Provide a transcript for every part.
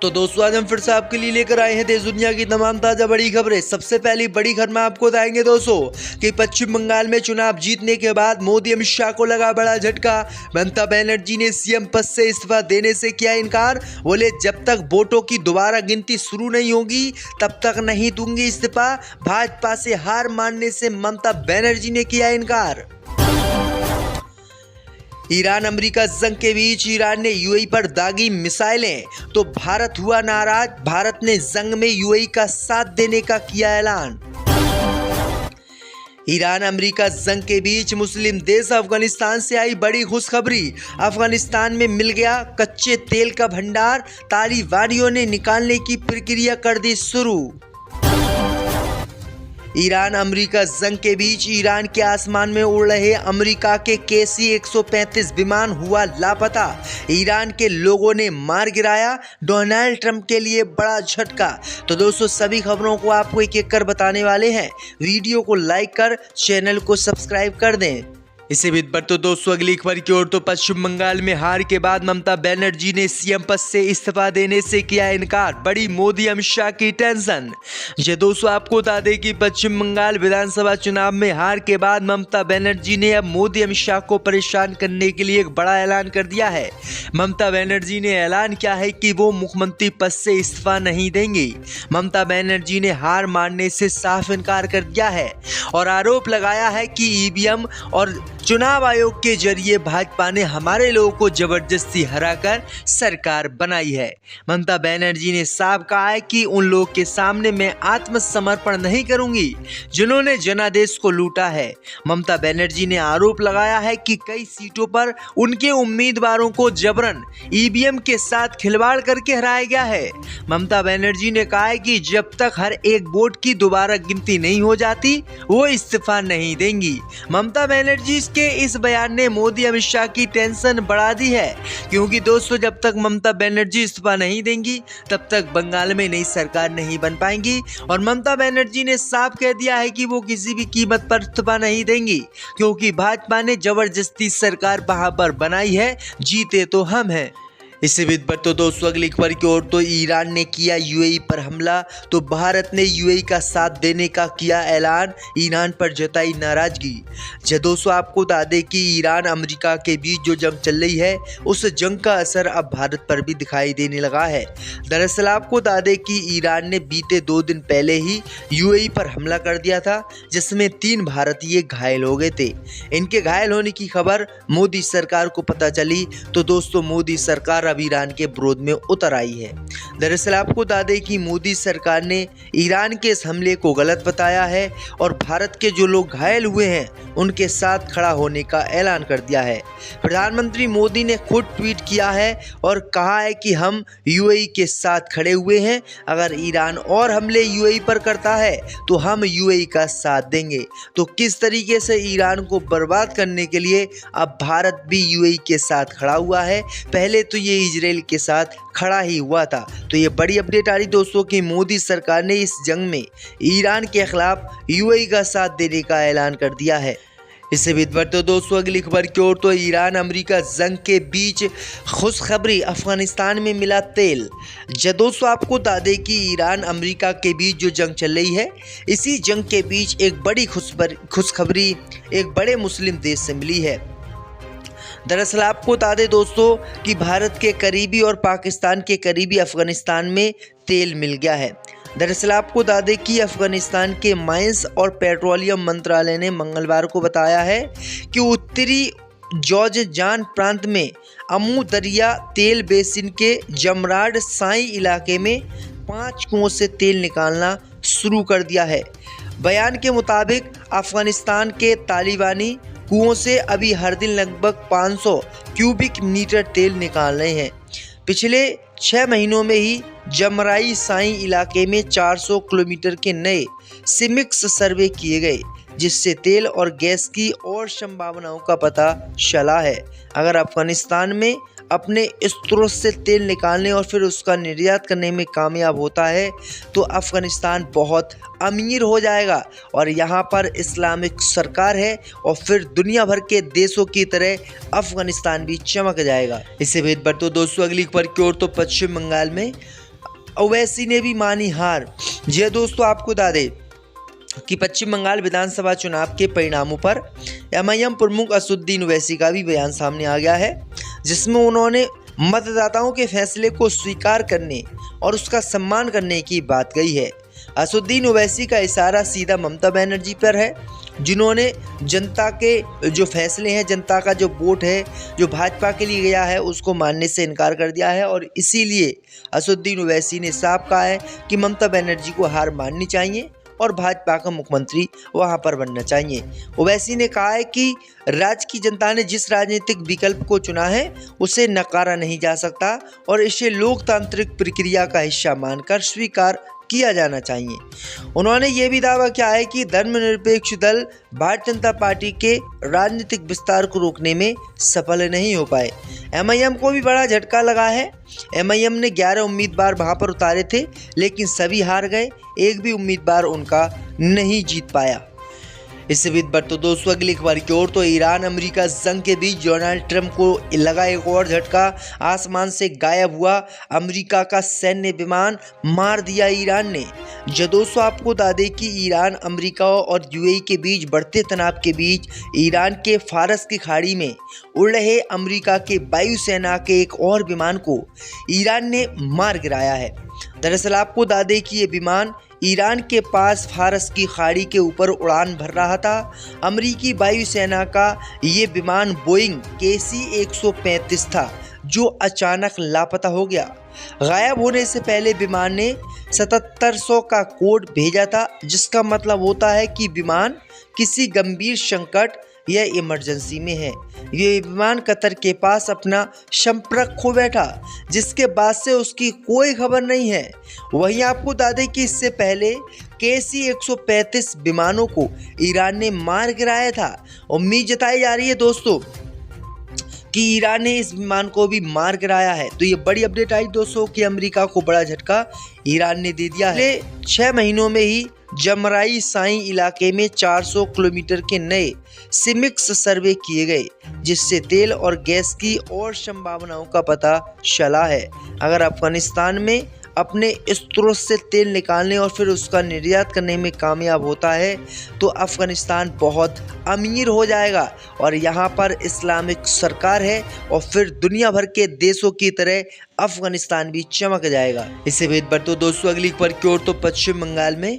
तो दोस्तों आज हम फिर से आपके लिए लेकर आए हैं देश दुनिया की तमाम ताजा बड़ी खबरें। सबसे पहली बड़ी खबर में आपको बताएंगे दोस्तों कि पश्चिम बंगाल में चुनाव जीतने के बाद मोदी अमित शाह को लगा बड़ा झटका। ममता बनर्जी ने सीएम पद से इस्तीफा देने से किया इनकार। बोले जब तक वोटों की दोबारा गिनती शुरू नहीं होगी तब तक नहीं दूंगी इस्तीफा। भाजपा से हार मानने से ममता बनर्जी ने किया इनकार। ईरान अमेरिका जंग के बीच ईरान ने यूएई पर दागी मिसाइलें तो भारत हुआ नाराज। भारत ने जंग में यूएई का साथ देने का किया ऐलान। ईरान अमेरिका जंग के बीच मुस्लिम देश अफगानिस्तान से आई बड़ी खुशखबरी। अफगानिस्तान में मिल गया कच्चे तेल का भंडार। तालिबानियों ने निकालने की प्रक्रिया कर दी शुरू। ईरान अमेरिका जंग के बीच ईरान के आसमान में उड़ रहे अमेरिका के KC-135 विमान हुआ लापता। ईरान के लोगों ने मार गिराया। डोनाल्ड ट्रंप के लिए बड़ा झटका। तो दोस्तों सभी खबरों को आपको एक एक कर बताने वाले हैं। वीडियो को लाइक कर चैनल को सब्सक्राइब कर दें। इसी बीच पर तो दोस्तों अगली खबर की ओर तो पश्चिम बंगाल में हार के बाद ममता बनर्जी ने सीएम पद से इस्तीफा देने से किया इनकार। बड़ी मोदी अमित शाह की टेंशन। ये दोस्तों आपको बता दें कि पश्चिम बंगाल विधानसभा चुनाव में हार के बाद ममता बनर्जी ने अब मोदी अमित शाह को परेशान करने के लिए एक बड़ा ऐलान कर दिया है। ममता बनर्जी ने ऐलान किया है कि वो मुख्यमंत्री पद से इस्तीफा नहीं देंगी। ममता बनर्जी ने हार मानने से साफ इनकार कर दिया है और आरोप लगाया है कि ईवीएम और चुनाव आयोग के जरिए भाजपा ने हमारे लोगों को जबरदस्ती हराकर सरकार बनाई है। ममता बनर्जी ने साफ कहा है कि उन लोगों के सामने मैं आत्मसमर्पण नहीं करूंगी जिन्होंने जनादेश को लूटा है। ममता बनर्जी ने आरोप लगाया है कि कई सीटों पर उनके उम्मीदवारों को जबरन ईवीएम के साथ खिलवाड़ करके हराया गया है। ममता बनर्जी ने कहा है कि जब तक हर एक वोट की दोबारा गिनती नहीं हो जाती वो इस्तीफा नहीं देंगी। ममता बनर्जी के इस बयान ने मोदी अमित शाह की टेंशन बढ़ा दी है, क्योंकि दोस्तों जब तक ममता बनर्जी इस्तीफा नहीं देंगी तब तक बंगाल में नई सरकार नहीं बन पाएंगी। और ममता बनर्जी ने साफ कह दिया है कि वो किसी भी कीमत पर इस्तीफा नहीं देंगी, क्योंकि भाजपा ने जबरदस्ती सरकार वहां पर बनाई है, जीते तो हम हैं। इसी बीच पर तो दोस्तों अगली खबर की ओर तो ईरान ने किया यूएई पर हमला तो भारत ने यूएई का साथ देने का किया ऐलान। ईरान पर जताई नाराजगी। जो दोस्तों आपको बता दें कि ईरान अमेरिका के बीच जो जंग चल रही है उस जंग का असर अब भारत पर भी दिखाई देने लगा है। दरअसल आपको बता दें कि ईरान ने बीते 2 दिन पहले ही यूएई पर हमला कर दिया था, जिसमें 3 भारतीय घायल हो गए थे। इनके घायल होने की खबर मोदी सरकार को पता चली तो दोस्तों मोदी सरकार अब ईरान के विरोध में उतर आई है। दरअसल आपको बता दें कि मोदी सरकार ने ईरान के इस हमले को गलत बताया है और भारत के जो लोग घायल हुए हैं उनके साथ खड़ा होने का ऐलान कर दिया है। प्रधानमंत्री मोदी ने खुद ट्वीट किया है और कहा है कि हम यूएई के साथ खड़े हुए हैं। अगर ईरान और हमले यूएई पर करता है तो हम यूएई का साथ देंगे। तो किस तरीके से ईरान को बर्बाद करने के लिए अब भारत भी यूएई के साथ खड़ा हुआ है। पहले तो ये इजराइल के साथ खड़ा ही हुआ था। तो ये बड़ी अपडेट आ रही दोस्तों कि मोदी सरकार ने इस जंग में ईरान के खिलाफ यूएई का साथ देने का ऐलान कर दिया है। इससे भी बढ़ते दोस्तों अगली खबर की ओर तो ईरान अमेरिका जंग के बीच खुशखबरी। अफगानिस्तान में मिला तेल। जो दोस्तों आपको बता दें कि ईरान अमेरिका के बीच जो जंग चल रही है इसी जंग के बीच एक बड़ी खुशखबरी एक बड़े मुस्लिम देश से मिली है। दरअसल आपको बता दें दोस्तों कि भारत के करीबी और पाकिस्तान के करीबी अफगानिस्तान में तेल मिल गया है। दरअसल आपको बता दें कि अफगानिस्तान के माइंस और पेट्रोलियम मंत्रालय ने मंगलवार को बताया है कि उत्तरी जोर्जिस्तान प्रांत में अमू दरिया तेल बेसिन के जमराड साई इलाके में 5 कुओं से तेल निकालना शुरू कर दिया है। बयान के मुताबिक अफगानिस्तान के तालिबानी कुओं से अभी हर दिन लगभग 500 क्यूबिक मीटर तेल निकाल रहे हैं। पिछले 6 महीनों में ही जमराई साई इलाके में 400 किलोमीटर के नए सिमिक्स सर्वे किए गए, जिससे तेल और गैस की और संभावनाओं का पता चला है। अगर अफगानिस्तान में अपने स्रोत से तेल निकालने और फिर उसका निर्यात करने में कामयाब होता है तो अफगानिस्तान बहुत अमीर हो जाएगा और यहाँ पर इस्लामिक सरकार है और फिर दुनिया भर के देशों की तरह अफगानिस्तान भी चमक जाएगा। इससे भेद बढ़ते दोस्तों अगली खबर की ओर तो पश्चिम बंगाल में ओवैसी ने भी मानी हार। जी दोस्तों, आपको बता दें कि पश्चिम बंगाल विधानसभा चुनाव के परिणामों पर एमआईएम प्रमुख असदुद्दीन ओवैसी का भी बयान सामने आ गया है, जिसमें उन्होंने मतदाताओं के फैसले को स्वीकार करने और उसका सम्मान करने की बात कही है। असदुद्दीन ओवैसी का इशारा सीधा ममता बनर्जी पर है, जिन्होंने जनता के जो फैसले हैं, जनता का जो वोट है जो भाजपा के लिए गया है, उसको मानने से इनकार कर दिया है। और इसीलिए असदुद्दीन ओवैसी ने साफ कहा है कि ममता बनर्जी को हार माननी चाहिए और भाजपा का मुख्यमंत्री वहां पर बनना चाहिए। ओवैसी ने कहा है कि राज्य की जनता ने जिस राजनीतिक विकल्प को चुना है उसे नकारा नहीं जा सकता और इसे लोकतांत्रिक प्रक्रिया का हिस्सा मानकर स्वीकार किया जाना चाहिए। उन्होंने ये भी दावा किया है कि धर्मनिरपेक्ष दल भारतीय जनता पार्टी के राजनीतिक विस्तार को रोकने में सफल नहीं हो पाए। एमआईएम को भी बड़ा झटका लगा है। एमआईएम ने 11 उम्मीदवार वहां पर उतारे थे, लेकिन सभी हार गए, एक भी उम्मीदवार उनका नहीं जीत पाया। इससे भी बढ़ते दोस्तों अगली खबर की ओर, तो ईरान अमेरिका जंग के बीच डोनाल्ड ट्रंप को लगा एक और झटका। आसमान से गायब हुआ अमेरिका का सैन्य विमान, मार दिया ईरान ने। जो दोस्तों आपको बता दें कि ईरान अमेरिका और यूएई के बीच बढ़ते तनाव के बीच ईरान के फारस की खाड़ी में उड़ रहे अमेरिका के वायुसेना के एक और विमान को ईरान ने मार गिराया है। दरअसल आपको बता दें कि ये विमान ईरान के पास फारस की खाड़ी के ऊपर उड़ान भर रहा था। अमेरिकी वायुसेना का ये विमान बोइंग KC-135 था, जो अचानक लापता हो गया। गायब होने से पहले विमान ने 7700 का कोड भेजा था, जिसका मतलब होता है कि विमान किसी गंभीर संकट या इमरजेंसी में है। ये विमान कतर के पास अपना संपर्क खो बैठा, जिसके बाद से उसकी कोई खबर नहीं है। वहीं आपको बता दें कि इससे पहले KC-135 विमानों को ईरान ने मार गिराया था। उम्मीद जताई जा रही है दोस्तों कि ईरान ने इस विमान को भी मार गिराया है। तो ये बड़ी अपडेट आई दोस्तों कि अमेरिका को बड़ा झटका ईरान ने दे दिया है। 6 महीनों में ही जमराई साई इलाके में 400 किलोमीटर के नए सिमिक्स सर्वे किए गए, जिससे तेल और गैस की और संभावनाओं का पता चला है। अगर अफगानिस्तान में अपने स्रोत से तेल निकालने और फिर उसका निर्यात करने में कामयाब होता है तो अफगानिस्तान बहुत अमीर हो जाएगा और यहाँ पर इस्लामिक सरकार है और फिर दुनिया भर के देशों की तरह अफगानिस्तान भी चमक जाएगा। इससे भेद पर तो दोस्तों अगली खबर की ओर, तो पश्चिम बंगाल में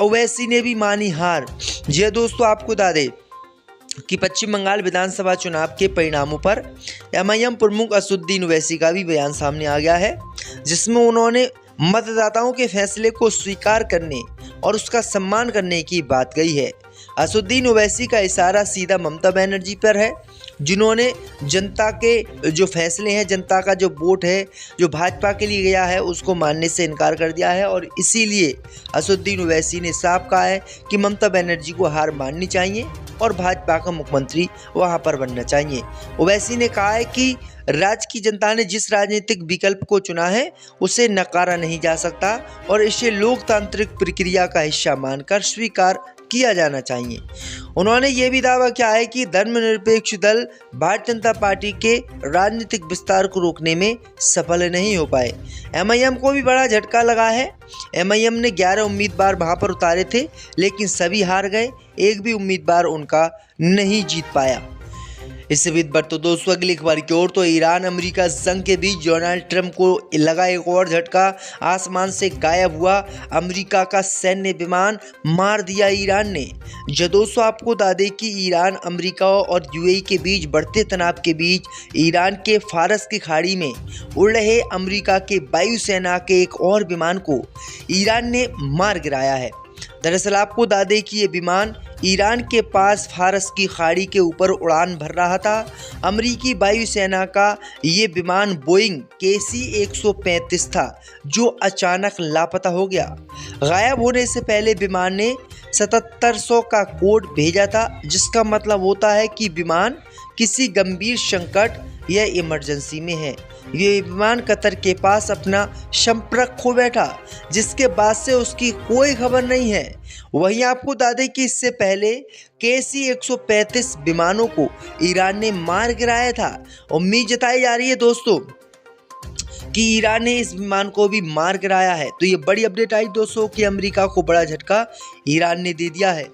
ओवैसी ने भी मानी हार। जी दोस्तों, आपको बता दें कि पश्चिम बंगाल विधानसभा चुनाव के परिणामों पर एमआईएम प्रमुख असदुद्दीन ओवैसी का भी बयान सामने आ गया है, जिसमें उन्होंने मतदाताओं के फैसले को स्वीकार करने और उसका सम्मान करने की बात कही है। असदुद्दीन ओवैसी का इशारा सीधा ममता बनर्जी पर है, जिन्होंने जनता के जो फैसले हैं, जनता का जो वोट है जो भाजपा के लिए गया है, उसको मानने से इनकार कर दिया है। और इसीलिए असदुद्दीन ओवैसी ने साफ कहा है कि ममता बनर्जी को हार माननी चाहिए और भाजपा का मुख्यमंत्री वहां पर बनना चाहिए। ओवैसी ने कहा है कि राज्य की जनता ने जिस राजनीतिक विकल्प को चुना है उसे नकारा नहीं जा सकता और इसे लोकतांत्रिक प्रक्रिया का हिस्सा मानकर स्वीकार किया जाना चाहिए। उन्होंने ये भी दावा किया है कि धर्मनिरपेक्ष दल भारतीय जनता पार्टी के राजनीतिक विस्तार को रोकने में सफल नहीं हो पाए। एमआईएम को भी बड़ा झटका लगा है। एमआईएम ने 11 उम्मीदवार वहां पर उतारे थे, लेकिन सभी हार गए, एक भी उम्मीदवार उनका नहीं जीत पाया। इससे भी बढ़ते दोस्तों अगली खबर की ओर, तो ईरान अमेरिका जंग के बीच डोनाल्ड ट्रंप को लगा एक और झटका। आसमान से गायब हुआ अमेरिका का सैन्य विमान, मार दिया ईरान ने। जो दोस्तों आपको बता दें कि ईरान अमेरिका और यूएई के बीच बढ़ते तनाव के बीच ईरान के फारस की खाड़ी में उड़ रहे अमेरिका के वायुसेना के एक और विमान को ईरान ने मार गिराया है। दरअसल आपको बता दें कि ये विमान ईरान के पास फारस की खाड़ी के ऊपर उड़ान भर रहा था। अमेरिकी वायुसेना का ये विमान बोइंग KC-135 था, जो अचानक लापता हो गया। गायब होने से पहले विमान ने 7700 का कोड भेजा था, जिसका मतलब होता है कि विमान किसी गंभीर संकट या इमरजेंसी में है। ये विमान कतर के पास अपना संपर्क खो बैठा, जिसके बाद से उसकी कोई खबर नहीं है। वहीं आपको बता दें कि इससे पहले KC-135 विमानों को ईरान ने मार गिराया था। उम्मीद जताई जा रही है दोस्तों कि ईरान ने इस विमान को भी मार गिराया है। तो ये बड़ी अपडेट आई दोस्तों कि अमेरिका को बड़ा झटका ईरान ने दे दिया है।